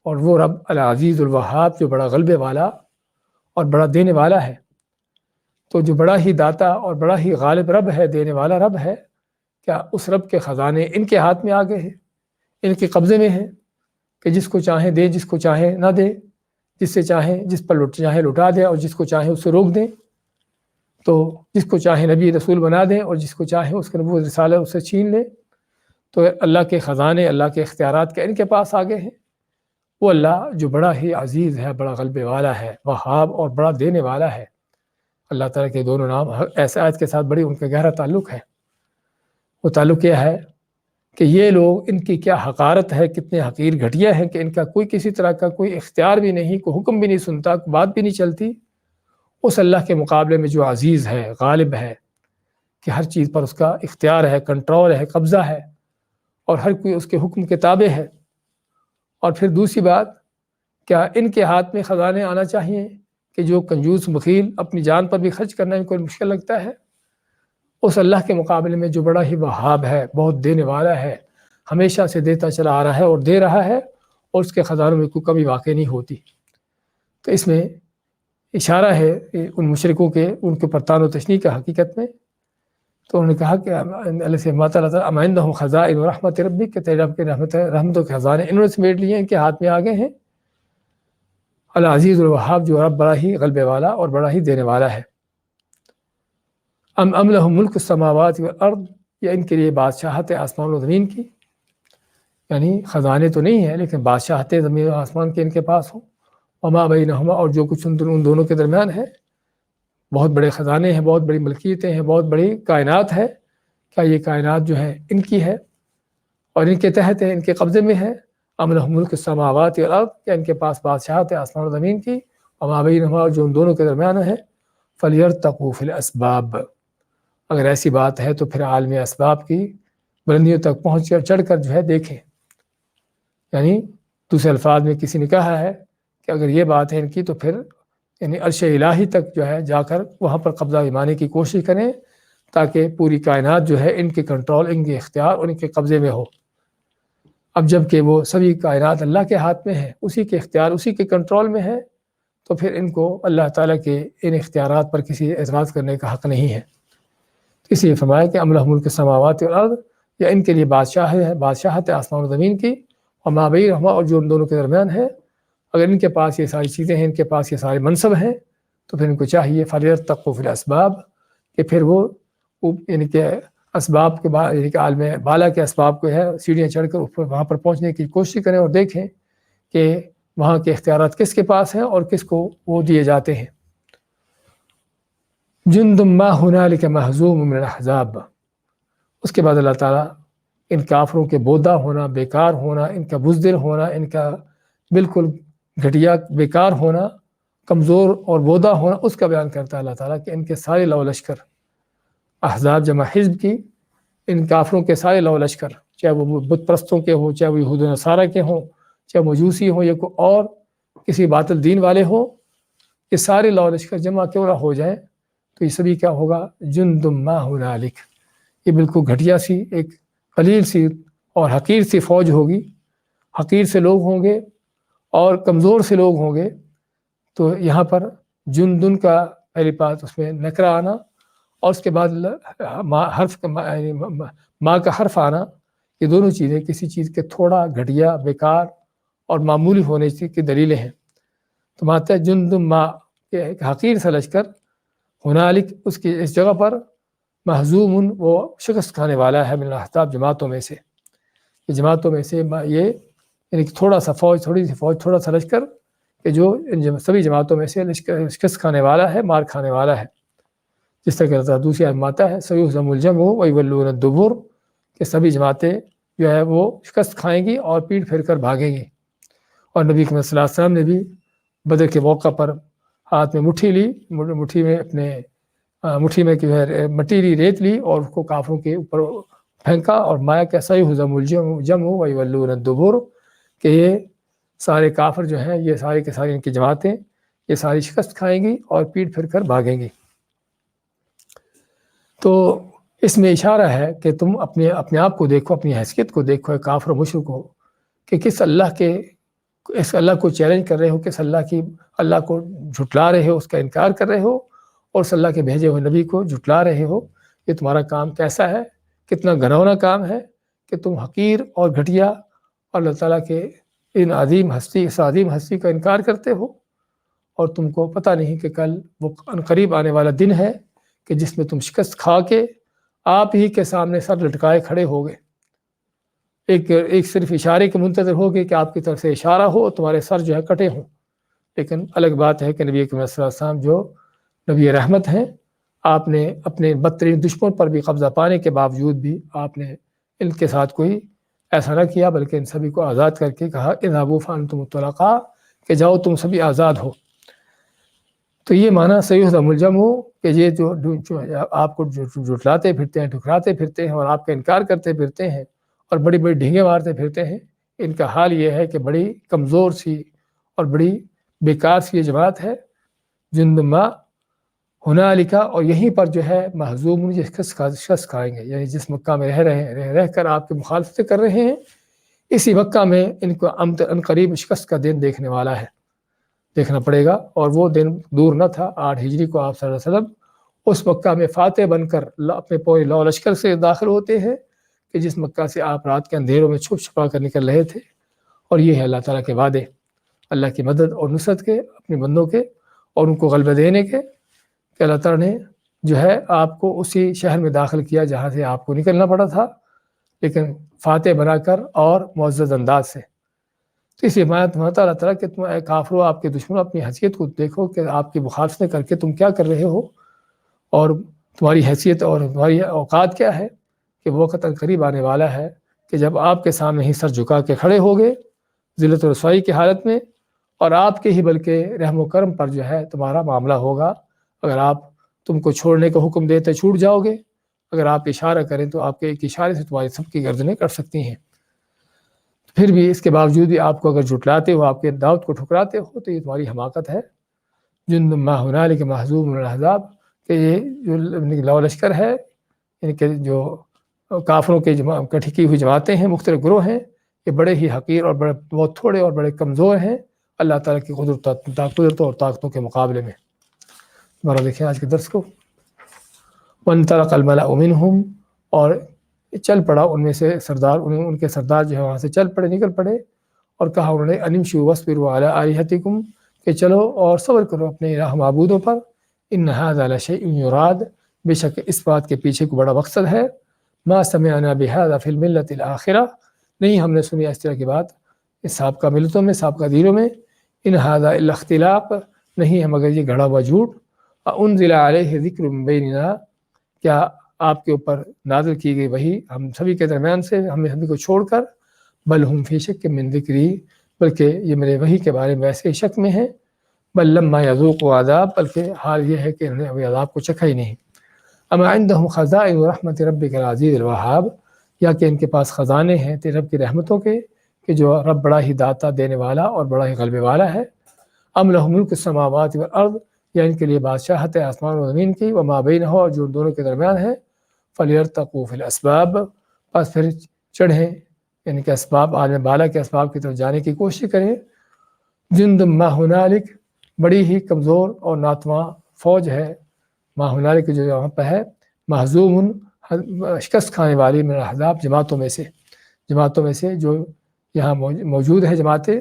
اور وہ رب العزیز الوہاب جو بڑا غلبے والا اور بڑا دینے والا ہے۔ تو جو بڑا ہی داتا اور بڑا ہی غالب رب ہے، دینے والا رب ہے، کیا اس رب کے خزانے ان کے ہاتھ میں آ گئے ہیں، ان کے قبضے میں ہیں کہ جس کو چاہیں دے، جس کو چاہیں نہ دے، جس سے چاہیں جس پر چاہیں لٹا دیں اور جس کو چاہیں اس سے روک دیں، تو جس کو چاہیں نبی رسول بنا دیں اور جس کو چاہیں اس کے نبوت رسالہ اس سے چھین لیں۔ تو اللہ کے خزانے، اللہ کے اختیارات کے ان کے پاس آ گئے ہیں۔ وہ اللہ جو بڑا ہی عزیز ہے، بڑا غلبے والا ہے، وہاب اور بڑا دینے والا ہے۔ اللہ تعالیٰ کے دونوں نام ایسے آیت کے ساتھ بڑی ان کا گہرا تعلق ہے۔ وہ تعلق یہ ہے کہ یہ لوگ، ان کی کیا حقارت ہے، کتنے حقیر گھٹیا ہیں کہ ان کا کوئی کسی طرح کا کوئی اختیار بھی نہیں، کوئی حکم بھی نہیں سنتا، کوئی بات بھی نہیں چلتی، اس اللہ کے مقابلے میں جو عزیز ہے، غالب ہے، کہ ہر چیز پر اس کا اختیار ہے، کنٹرول ہے، قبضہ ہے، اور ہر کوئی اس کے حکم کے تابع ہے۔ اور پھر دوسری بات، کیا ان کے ہاتھ میں خزانے آنا چاہیے کہ جو کنجوس بخیل اپنی جان پر بھی خرچ کرنا ان کو مشکل لگتا ہے، اس اللہ کے مقابلے میں جو بڑا ہی وہاب ہے، بہت دینے والا ہے، ہمیشہ سے دیتا چلا آ رہا ہے اور دے رہا ہے، اور اس کے خزانوں میں کوئی کمی واقع نہیں ہوتی۔ تو اس میں اشارہ ہے ان مشرکوں کے، ان کے پرتان و تشنیع کا حقیقت میں۔ تو انہوں نے کہا کہ اللہ سے ام عندهم خزائن رحمت ربک، کہ تیرے رب کے رحمتوں کے خزانے انہوں نے سمیٹ لیے، ان کے ہاتھ میں آ گئے ہیں۔ العزیز الوہاب جو رب بڑا ہی غلبے والا اور بڑا ہی دینے والا ہے۔ ام لہم ملک السماوات والارض، یا ان کے لیے بادشاہت آسمان و زمین کی، یعنی خزانے تو نہیں ہیں لیکن بادشاہت زمین و آسمان کے ان کے پاس ہوں، وما بینہما، اور جو کچھ ان دونوں کے درمیان ہے، بہت بڑے خزانے ہیں، بہت بڑی ملکیتیں ہیں، بہت بڑی کائنات ہے، کیا یہ کائنات جو ہے ان کی ہے اور ان کے تحت ہے، ان کے قبضے میں ہے؟ ام لہم ملک السماوات والارض، کیا ان کے پاس بادشاہت ہے آسمان و زمین کی، وما بینہما، جو ان دونوں کے درمیان ہے، فلیرتقوا فی الاسباب، اگر ایسی بات ہے تو پھر عالم اسباب کی بلندیوں تک پہنچ کر چڑھ کر جو ہے دیکھیں۔ یعنی دوسرے الفاظ میں کسی نے کہا ہے کہ اگر یہ بات ہے ان کی تو پھر یعنی عرش الہی تک جو ہے جا کر وہاں پر قبضہ جمانے کی کوشش کریں، تاکہ پوری کائنات جو ہے ان کے کنٹرول، ان کے اختیار اور ان کے قبضے میں ہو۔ اب جب کہ وہ سبھی کائنات اللہ کے ہاتھ میں ہے، اسی کے اختیار، اسی کے کنٹرول میں ہے، تو پھر ان کو اللہ تعالیٰ کے ان اختیارات پر کسی اعتراض کرنے کا حق نہیں ہے۔ اس لیے فرمایا کہ ام لہم ملک السماوات والارض، یا ان کے لیے بادشاہت آسمان و زمین کی، وما بینہما، اور جو ان دونوں کے درمیان ہے۔ اگر ان کے پاس یہ ساری چیزیں ہیں، ان کے پاس یہ سارے منصب ہیں، تو پھر ان کو چاہیے فلیرتقوا فی الاسباب، کہ پھر وہ یعنی کہ اسباب کے بعد، یعنی کہ عالم بالا کے اسباب کو ہے سیڑھیاں چڑھ کر اوپر وہاں پر پہنچنے کی کوشش کریں اور دیکھیں کہ وہاں کے اختیارات کس کے پاس ہیں اور کس کو وہ دیے جاتے ہیں۔ جند ما ہنالک مہزوم من الاحزاب، اس کے بعد اللہ تعالیٰ ان کافروں کے بودا ہونا، بیکار ہونا، ان کا بزدل ہونا، ان کا بالکل گھٹیا بیکار ہونا، کمزور اور بودا ہونا، اس کا بیان کرتا ہے اللہ تعالیٰ کہ ان کے سارے لو لشکر، احزاب جمع حزب کی، ان کافروں کے سارے لو لشکر، چاہے وہ بت پرستوں کے ہوں، چاہے وہ یہود و نصارہ کے ہوں، چاہے مجوسی ہوں، یا کوئی اور کسی باطل دین والے ہوں، یہ سارے لو لشکر جمع کیوں نہ ہو جائیں، تو یہ سبھی کیا ہوگا؟ جند ما ہنالک، یہ بالکل گھٹیا سی، ایک قلیل سی اور حقیر سی فوج ہوگی، حقیر سے لوگ ہوں گے اور کمزور سے لوگ ہوں گے۔ تو یہاں پر جندن کا پہلی بات اس میں نکرہ آنا، اور اس کے بعد ماں کا حرف آنا، یہ دونوں چیزیں کسی چیز کے تھوڑا، گھٹیا، بیکار اور معمولی ہونے کی دلیلیں ہیں۔ تو ماتا جند ماں، ایک حقیر سا لشکر، ہنالک اس کی اس جگہ پر، محزوم وہ شکست کھانے والا ہے، من الاحزاب جماعتوں میں سے، جماعتوں میں سے یہ یعنی تھوڑا سا فوج، تھوڑی سی فوج، تھوڑا سا لشکر کہ جو سبھی جماعتوں میں سے شکست کھانے والا ہے، مار کھانے والا ہے۔ جس طرح کہ دوسری آیت میں آتا ہے سیہزم الجمع ویولون الدبر، کہ سبھی جماعتیں جو ہے وہ شکست کھائیں گی اور پیٹ پھیر کر بھاگیں گی۔ اور نبی صلی اللہ علیہ وسلم نے بھی بدر کے موقع پر ہاتھ میں مٹھی لی، مٹھی میں اپنے مٹھی میں جو ہے مٹی لی، ریت لی، اور اس کو کافروں کے اوپر پھینکا اور مایا کہ سیہزم الجمع ویولون الدبر، کہ یہ سارے کافر جو ہیں، یہ سارے کے سارے ان کی جماعتیں یہ ساری شکست کھائیں گی اور پیٹ پھیر کر بھاگیں گی۔ تو اس میں اشارہ ہے کہ تم اپنے آپ کو دیکھو، اپنی حیثیت کو دیکھو، کافر و مشرک کو، کہ کس اللہ کو چیلنج کر رہے ہو، کس اللہ کو جھٹلا رہے ہو، اس کا انکار کر رہے ہو، اور اس اللہ کے بھیجے ہوئے نبی کو جھٹلا رہے ہو۔ یہ تمہارا کام کیسا ہے، کتنا گھنونا کام ہے کہ تم حقیر اور گھٹیا اور اللہ تعالیٰ کے اس عظیم ہستی کا انکار کرتے ہو، اور تم کو پتہ نہیں کہ کل وہ قریب آنے والا دن ہے کہ جس میں تم شکست کھا کے آپ ہی کے سامنے سر لٹکائے کھڑے ہو گئے۔ ایک صرف اشارے کے منتظر ہو گئے کہ آپ کی طرف سے اشارہ ہو، تمہارے سر جو ہے کٹے ہوں۔ لیکن الگ بات ہے کہ نبی کریم صلی اللہ علیہ وسلم جو نبی رحمت ہیں، آپ نے اپنے بدترین دشمن پر بھی قبضہ پانے کے باوجود بھی آپ نے ان کے ساتھ کوئی ایسا نہ کیا، بلکہ ان سبھی کو آزاد کر کے کہا اذهبوا فانتم الطلقاء، کہ جاؤ تم سبھی آزاد ہو۔ تو یہ معنی سیہزم الجمع، کہ یہ جو آپ کو جھٹلاتے پھرتے ہیں، ٹھکراتے پھرتے ہیں اور آپ کا انکار کرتے پھرتے ہیں اور بڑی بڑی ڈھینگیں مارتے پھرتے ہیں، ان کا حال یہ ہے کہ بڑی کمزور سی اور بڑی بیکار سی یہ جماعت ہے۔ جند ما ہنالک، اور یہیں پر جو ہے محزوم شکست کھائیں گے، یعنی جس مکہ میں رہ کر آپ کی مخالفتیں کر رہے ہیں، اسی مکہ میں ان کو ان قریب شکست کا دن دیکھنے والا ہے، دیکھنا پڑے گا۔ اور وہ دن دور نہ تھا، 8 ہجری کو آپ صلی اللہ علیہ وسلم اس مکہ میں فاتح بن کر اپنے پورے لو لشکر سے داخل ہوتے ہیں، کہ جس مکہ سے آپ رات کے اندھیروں میں چھپ چھپا کر نکل رہے تھے۔ اور یہ ہے اللہ تعالیٰ کے وعدے، اللہ کی مدد اور نصرت کے، اپنے بندوں کے، اور ان کو غلبہ دینے کے، کہ اللہ تعالیٰ نے جو ہے آپ کو اسی شہر میں داخل کیا جہاں سے آپ کو نکلنا پڑا تھا، لیکن فاتح بنا کر اور معزز انداز سے۔ تو اس حمایت میں اللہ تعالیٰ کہ تم اے کافرو، آپ کے دشمنوں، اپنی حیثیت کو دیکھو کہ آپ کی مخالفتیں کر کے تم کیا کر رہے ہو، اور تمہاری حیثیت اور تمہاری اوقات کیا ہے، کہ وہ وقت قریب آنے والا ہے کہ جب آپ کے سامنے ہی سر جھکا کے کھڑے ہوگے ذلت و رسوائی کی حالت میں، اور آپ کے ہی بلکہ رحم و کرم پر جو ہے تمہارا معاملہ ہوگا۔ اگر آپ تم کو چھوڑنے کا حکم دیتے چھوٹ جاؤ گے، اگر آپ اشارہ کریں تو آپ کے ایک اشارے سے تمہاری سب کی گردنیں کٹ سکتی ہیں۔ پھر بھی اس کے باوجود بھی آپ کو اگر جھٹلاتے ہو، آپ کے دعوت کو ٹھکراتے ہو، تو یہ تمہاری حماقت ہے۔ جند ما ہنالک محزوم من الاحزاب، کہ یہ جو لو لشکر ہے، یعنی کہ جو کافروں کے اکٹھی کی ہوئی جماعتیں ہیں، مختلف گروہ ہیں، یہ بڑے ہی حقیر اور بہت تھوڑے اور بڑے کمزور ہیں اللہ تعالیٰ کی قدرتوں اور طاقتوں کے مقابلے میں۔ ہمارا دیکھیں آج کے درس کو، وانطلق الملأ منهم، اور چل پڑا ان میں سے سردار، ان کے سردار جو ہے وہاں سے چل پڑے، نکل پڑے، اور کہا انہوں نے انمشوا واصبروا علی آلہتکم، کہ چلو اور صبر کرو اپنے الہ معبودوں پر، ان ھذا لشیء یراد، بے شک اس بات کے پیچھے کو بڑا مقصد ہے، ما سمعنا بھذا فی الملۃ الاخرہ، نہیں ہم نے سنی اس طرح کی بات اس سابقہ ملتوں میں، سابقہ دینوں میں، ان ھذا الا اختلاق، نہیں ہے مگر یہ گھڑا ہوا جھوٹ، انزل علیہ ذکر من بیننا، کیا آپ کے اوپر نازل کی گئی وحی ہم سبھی کے درمیان سے، ہم سبھی کو چھوڑ کر، بل ہم فی شک من ذکری، بلکہ یہ میرے وحی کے بارے میں ویسے شک میں ہیں، بل لما یذوقوا عذاب، بلکہ حال یہ ہے کہ انہوں نے ابھی عذاب کو چکھا ہی نہیں، اما عندهم خزائن رحمت ربک العزیز الوہاب، یا کہ ان کے پاس خزانے ہیں تیرے رب کی رحمتوں کے، کہ جو رب بڑا ہی داتا دینے والا اور بڑا ہی غلبے والا ہے، ام لہم ملک السماوات والارض، یا ان کے لیے بادشاہت ہے آسمان و زمین کی، وما بینہما، اور جو دونوں کے درمیان ہے، فلیرتقوا فی الاسباب، پس پھر چڑھیں، یعنی کہ اسباب، عالم بالا کے اسباب کی طرف جانے کی کوشش کریں۔ جند ما ہنالک، بڑی ہی کمزور اور ناتواں فوج ہے ما ہنالک جو یہاں پہ ہے محزوم شکست کھانے والی من الاحزاب جماعتوں میں سے جو یہاں موجود ہے جماعتیں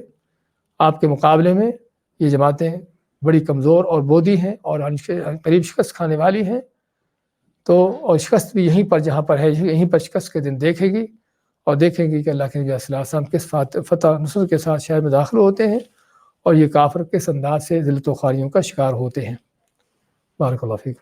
آپ کے مقابلے میں، یہ جماعتیں بڑی کمزور اور بودی ہیں اور قریب شکست کھانے والی ہیں. تو اور شکست بھی یہیں پر جہاں پر ہے، یہیں پر شکست کے دن دیکھے گی اور دیکھیں گی کہ اللہ کے نبی صلی اللہ علیہ وسلم کس فتح نصرت کے ساتھ شہر میں داخل ہوتے ہیں اور یہ کافر کس انداز سے ذلت و خواریوں کا شکار ہوتے ہیں. بارک اللہ فیک.